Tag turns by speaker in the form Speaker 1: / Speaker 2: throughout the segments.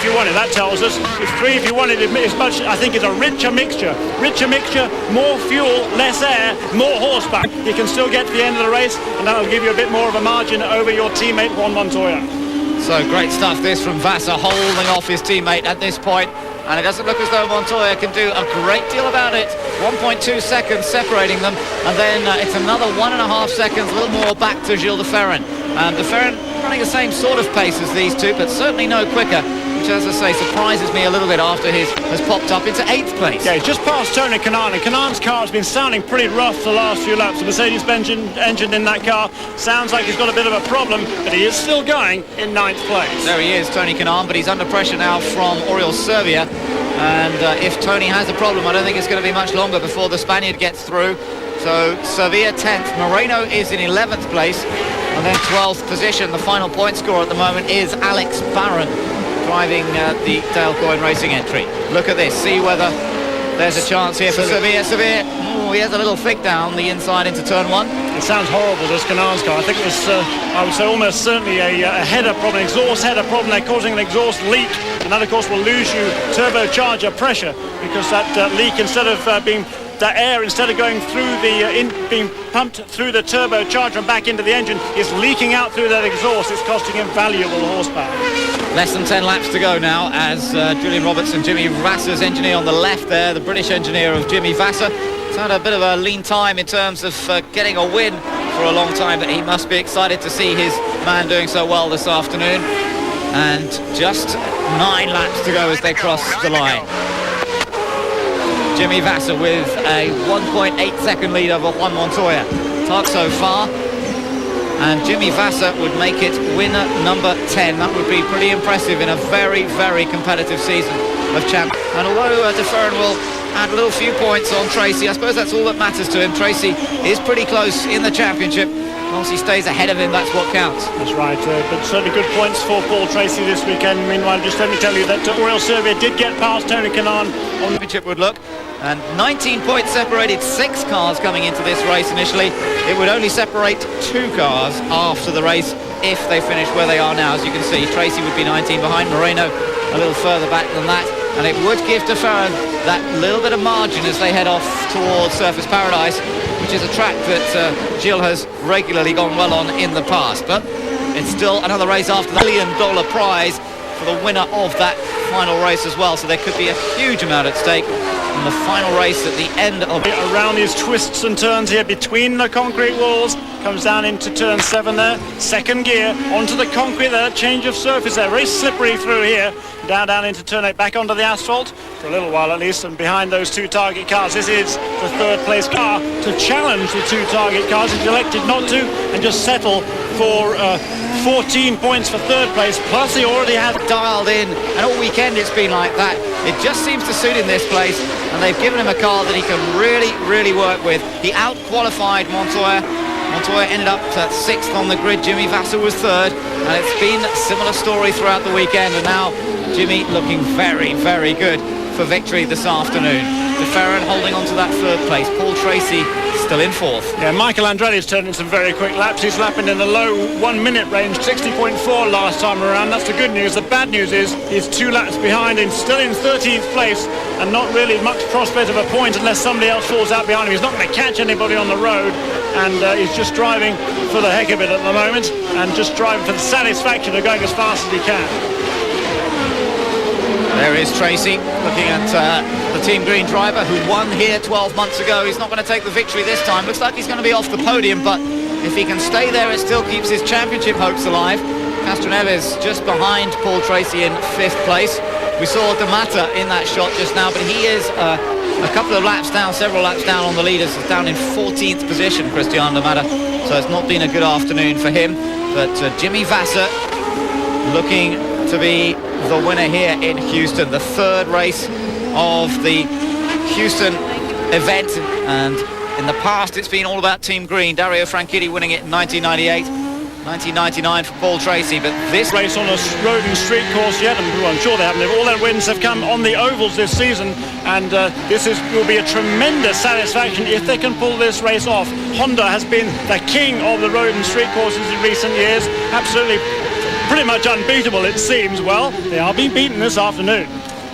Speaker 1: you want it. That tells us it's 3 if you want it. As much, I think it's a richer mixture, more fuel, less air, more horsepower. You can still get to the end of the race, and that'll give you a bit more of a margin over your teammate Juan Montoya.
Speaker 2: So great stuff this from Vassar, holding off his teammate at this point, and it doesn't look as though Montoya can do a great deal about it. 1.2 seconds separating them, and then it's another 1.5 seconds, a little more back to Gilles de Ferran. De Ferran running the same sort of pace as these two, but certainly no quicker, which, as I say, surprises me a little bit after his has popped up into 8th place.
Speaker 1: Yeah, he's just past Tony Kanaan, and Kanaan's car has been sounding pretty rough the last few laps. The Mercedes-Benz engine in that car sounds like he's got a bit of a problem, but he is still going in 9th place.
Speaker 2: There he is, Tony Kanaan, but he's under pressure now from Oriol Servia, and if Tony has a problem, I don't think it's going to be much longer before the Spaniard gets through. So Servia 10th, Moreno is in 11th place, and then 12th position. The final point scorer at the moment is Alex Barron, driving the Dale Coyne Racing entry. Look at this, see whether there's a chance here for Servia. He has a little flick down the inside into turn 1.
Speaker 1: It sounds horrible, this Kanaan's car. I think it's, I would say, almost certainly a header problem, exhaust header problem. They're causing an exhaust leak, and that, of course, will lose you turbocharger pressure, because that leak, instead of the air, instead of going through the being pumped through the turbocharger and back into the engine, is leaking out through that exhaust. It's costing him valuable horsepower.
Speaker 2: Less than 10 laps to go now, as Julian Robertson, Jimmy Vassar's engineer on the left there, the British engineer of Jimmy Vassar. He's had a bit of a lean time in terms of getting a win for a long time, but he must be excited to see his man doing so well this afternoon. And just 9 laps to go as they cross the line. Jimmy Vassar with a 1.8 second lead over Juan Montoya. Talk so far. And Jimmy Vassar would make it winner number 10. That would be pretty impressive in a very, very competitive season of champ. And although De Ferran will add a little few points on Tracy, I suppose that's all that matters to him. Tracy is pretty close in the championship. Once he stays ahead of him, that's what counts.
Speaker 1: That's right, but certainly good points for Paul Tracy this weekend. Meanwhile, just let me tell you that Oriol Servia did get past Tony Kanaan on the
Speaker 2: championship would look. And 19 points separated 6 cars coming into this race initially. It would only separate 2 cars after the race if they finish where they are now. As you can see, Tracy would be 19 behind, Moreno a little further back than that, and it would give De Ferran that little bit of margin as they head off towards Surface Paradise, which is a track that Gilles has regularly gone well on in the past. But it's still another race after the $1 million prize for the winner of that final race as well, so there could be a huge amount at stake in the final race at the end of
Speaker 1: around these twists and turns here between the concrete walls. Comes down into turn 7 there, second gear onto the concrete there, change of surface there, very slippery through here, down into turn 8, back onto the asphalt for a little while at least, and behind those 2 target cars. This is the 3rd place car to challenge the 2 target cars. He's elected not to and just settle for 14 points for 3rd place, plus he already has
Speaker 2: dialed in, and all weekend it's been like that. It just seems to suit in this place, and they've given him a car that he can really work with. He out-qualified Montoya. Montoya ended up 6th on the grid. Jimmy Vassar was 3rd, and it's been a similar story throughout the weekend, and now Jimmy looking very good for victory this afternoon. De Ferran holding on to that 3rd place. Paul Tracy still in 4th.
Speaker 1: Yeah, Michael Andretti's turned in some very quick laps. He's lapping in the low 1 minute range, 60.4 last time around. That's the good news. The bad news is he's 2 laps behind and still in 13th place, and not really much prospect of a point unless somebody else falls out behind him. He's not going to catch anybody on the road, and he's just driving for the heck of it at the moment, and just driving for the satisfaction of going as fast as he can.
Speaker 2: There is Tracy looking at the Team Green driver who won here 12 months ago. He's not going to take the victory this time. Looks like he's going to be off the podium, but if he can stay there, it still keeps his championship hopes alive. Castroneves just behind Paul Tracy in 5th place. We saw D'Amata in that shot just now, but he is a couple of laps down, several laps down on the leaders. He's down in 14th position, Christian D'Amata. So it's not been a good afternoon for him. But Jimmy Vassar looking to be the winner here in Houston, the 3rd race of the Houston event, and in the past it's been all about Team Green. Dario Franchitti winning it in 1998, 1999 for Paul Tracy, but this
Speaker 1: race on a road and street course yet, and I'm sure they haven't. All their wins have come on the ovals this season, and this will be a tremendous satisfaction if they can pull this race off. Honda has been the king of the road and street courses in recent years, absolutely pretty much unbeatable, it seems. Well, they are being beaten this afternoon.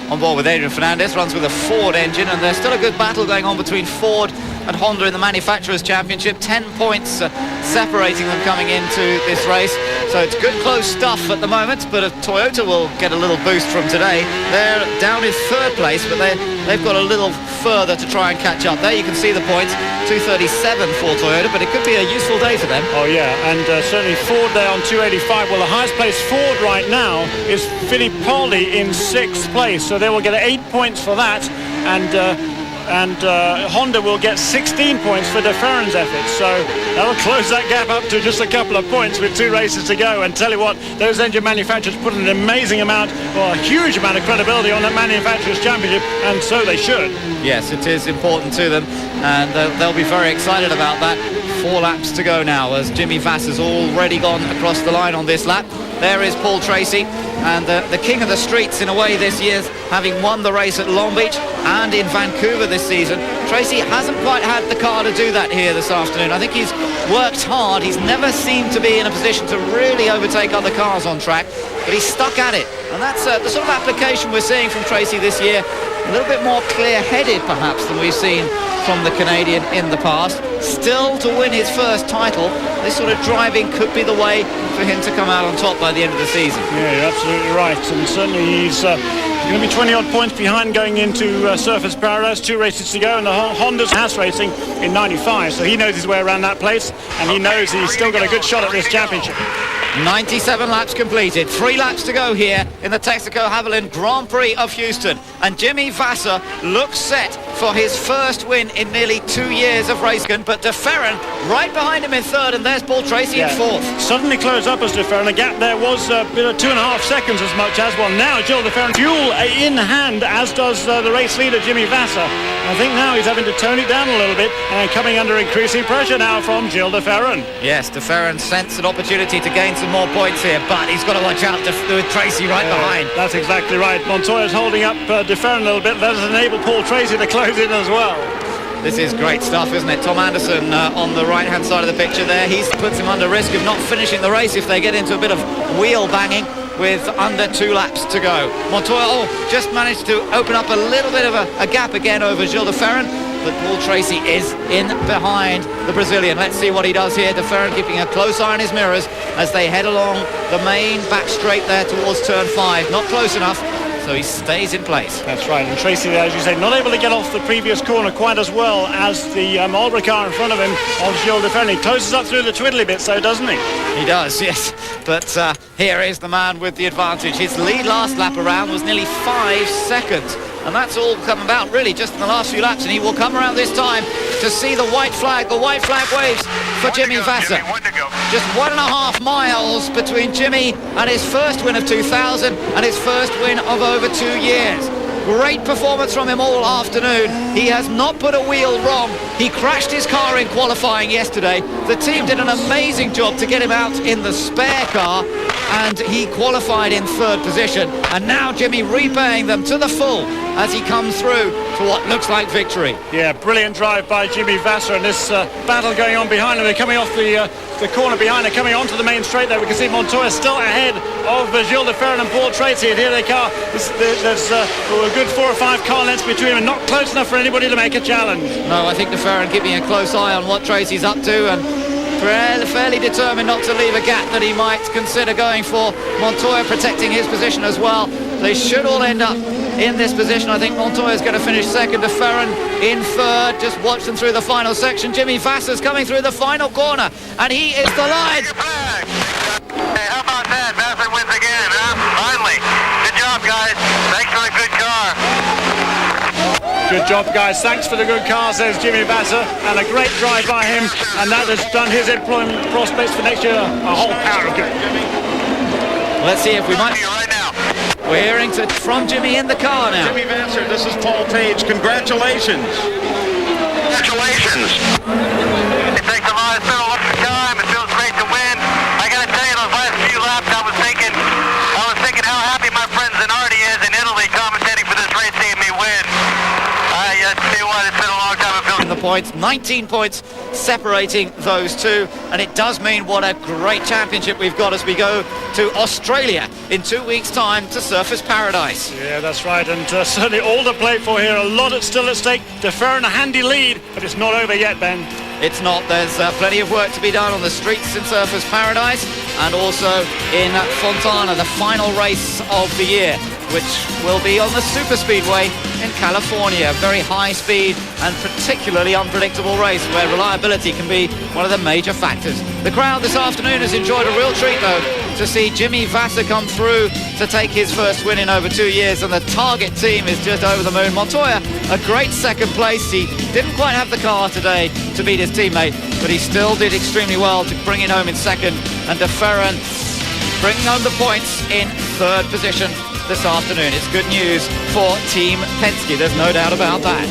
Speaker 2: On board with Adrian Fernandez, runs with a Ford engine, and there's still a good battle going on between Ford and Honda in the Manufacturers' Championship. 10 points separating them coming into this race. So it's good close stuff at the moment, but Toyota will get a little boost from today. They're down in third place, but they've got a little further to try and catch up. There you can see the points, 237 for Toyota, but it could be a useful day for them.
Speaker 1: Oh yeah, and certainly Ford there on 285. Well, the highest place Ford right now is Fittipaldi in 6th place, so they will get 8 points for that, and Honda will get 16 points for De Ferran's efforts, so that'll close that gap up to just a couple of points with 2 races to go. And tell you what, those engine manufacturers put an amazing amount, or a huge amount of credibility on that Manufacturers' Championship, and so they should.
Speaker 2: Yes, it is important to them, and they'll be very excited about that. 4 laps to go now, as Jimmy Vasser's already gone across the line on this lap. There is Paul Tracy, and the king of the streets in a way this year, having won the race at Long Beach and in Vancouver this season. Tracy hasn't quite had the car to do that here this afternoon. I think he's worked hard. He's never seemed to be in a position to really overtake other cars on track, but he's stuck at it, and that's the sort of application we're seeing from Tracy this year. A little bit more clear-headed perhaps than we've seen from the Canadian in the past. Still to win his first title, this sort of driving could be the way for him to come out on top by the end of the season.
Speaker 1: Yeah, you're absolutely right, and certainly he's going to be 20 odd points behind going into Surfers Paradise. 2 races to go, and the Honda's Haas racing in 95, so he knows his way around that place, and he knows he's still got a good shot at this championship.
Speaker 2: 97 laps completed, 3 laps to go here in the Texaco Havoline Grand Prix of Houston, and Jimmy Vasser looks set for his first win in nearly 2 years of racing, but De Ferran right behind him in 3rd, and there's Paul Tracy in 4th.
Speaker 1: Suddenly closed up as De Ferran. The gap there was a bit of 2.5 seconds as much as one. Now Gilles De Ferran, fuel in hand, as does the race leader Jimmy Vasser. I think now he's having to tone it down a little bit, and coming under increasing pressure now from Gilles De Ferran.
Speaker 2: Yes, De Ferran sensed an opportunity to gain some more points here, but he's got to watch out with Tracy right behind.
Speaker 1: That's exactly right. Montoya's holding up De Ferran a little bit. That has enabled Paul Tracy to close in as well.
Speaker 2: This is great stuff, isn't it? Tom Anderson on the right-hand side of the picture there. He puts him under risk of not finishing the race if they get into a bit of wheel banging with under 2 laps to go. Montoya just managed to open up a little bit of a gap again over Gilles De Ferran, but Paul Tracy is in behind the Brazilian. Let's see what he does here. De Ferran keeping a close eye on his mirrors as they head along the main back straight there towards turn 5. Not close enough, so he stays in place.
Speaker 1: That's right, and Tracy, as you say, not able to get off the previous corner quite as well as the Marlboro car in front of him of Gilles De Ferran. He closes up through the twiddly bit, so doesn't he?
Speaker 2: He does, yes. But here is the man with the advantage. His lead last lap around was nearly 5 seconds. And that's all come about really just in the last few laps, and he will come around this time to see the white flag. The white flag waves for Jimmy Vasser. Just 1.5 miles between Jimmy and his first win of 2000 and his first win of over 2 years. Great performance from him all afternoon. He has not put a wheel wrong. He crashed his car in qualifying yesterday. The team did an amazing job to get him out in the spare car, and he qualified in 3rd position. And now Jimmy repaying them to the full as he comes through to what looks like victory.
Speaker 1: Yeah, brilliant drive by Jimmy Vasser, and this battle going on behind him. They're coming off the corner behind. They're coming onto the main straight there. We can see Montoya still ahead of Gilles De Ferran and Paul Tracy, and here they are. There's a good 4 or 5 car lengths between them, and not close enough for anybody to make a challenge.
Speaker 2: No, I think De Ferran keeping a close eye on what Tracy's up to, and fairly determined not to leave a gap that he might consider going for. Montoya protecting his position as well. They should all end up in this position. I think Montoya's going to finish 2nd, De Ferran in 3rd. Just watch them through the final section. Jimmy Vasser's coming through the final corner, and he is the line.
Speaker 3: Hey, how about that? Vasser wins again, huh? Finally. Good job, guys. Thanks for the good car.
Speaker 1: Good job, guys. Thanks for the good car, says Jimmy Vasser, and a great drive by him, and that has done his employment prospects for next year a whole power of good.
Speaker 2: Let's see if we might...
Speaker 3: Right now.
Speaker 2: We're hearing from Jimmy in the car now.
Speaker 4: Jimmy Vasser, this is Paul Page. Congratulations.
Speaker 3: Congratulations. It takes a lot of time. It feels great to win. I got to tell you, those last few laps, I was thinking how happy my friend Zanardi is in Italy commentating for this race, seeing me win. I tell you what, it's been a long time. It feels
Speaker 2: in the points, 19 points separating those two, and it does mean what a great championship we've got as we go to Australia in 2 weeks' time to Surfers Paradise.
Speaker 1: Yeah, that's right, and certainly all to play for here. A lot still at stake. De Ferran a handy lead, but it's not over yet, Ben.
Speaker 2: It's not. There's plenty of work to be done on the streets in Surfers Paradise and also in Fontana, the final race of the year, which will be on the Super Speedway in California. A very high speed and particularly unpredictable race where reliability can be one of the major factors. The crowd this afternoon has enjoyed a real treat, though, to see Jimmy Vasser come through to take his first win in over 2 years, and the Target team is just over the moon. Montoya, a great second place. He didn't quite have the car today to beat his teammate, but he still did extremely well to bring it home in second, and De Ferran bringing home the points in third position this afternoon. It's good news for Team Penske, there's no doubt about that.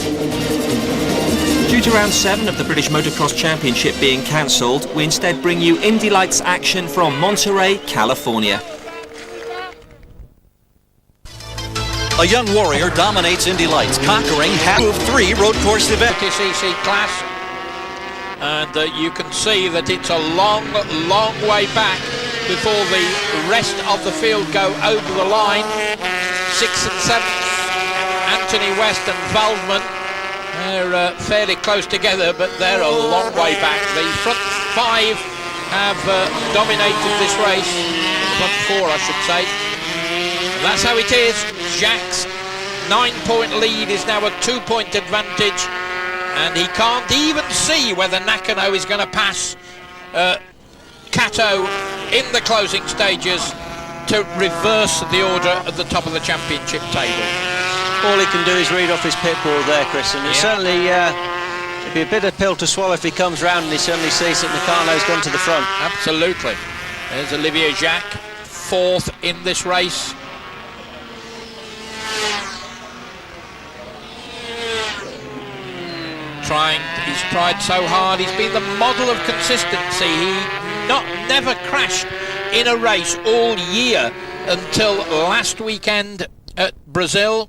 Speaker 5: Due to round 7 of the British Motocross Championship being cancelled, we instead bring you Indy Lights action from Monterey, California.
Speaker 6: A young warrior dominates Indy Lights, conquering half of 3 road course events.
Speaker 7: TCC class, and you can see that it's a long, long way back before the rest of the field go over the line. 6th and 7th, Anthony West and Waldman, they're fairly close together, but they're a long way back. The front 5 have dominated this race, the front 4 I should say. And that's how it is. Jacques' 9-point lead is now a 2-point advantage, and he can't even see whether Nakano is going to pass Kato in the closing stages to reverse the order at the top of the championship table.
Speaker 8: All he can do is read off his pit board there, Chris, and it certainly it'd be a bitter pill to swallow if he comes round and he certainly sees that Nakano's gone to the front.
Speaker 7: Absolutely. There's Olivier Jacques, 4th in this race. He's tried so hard. He's been the model of consistency. He never crashed in a race all year until last weekend at Brazil.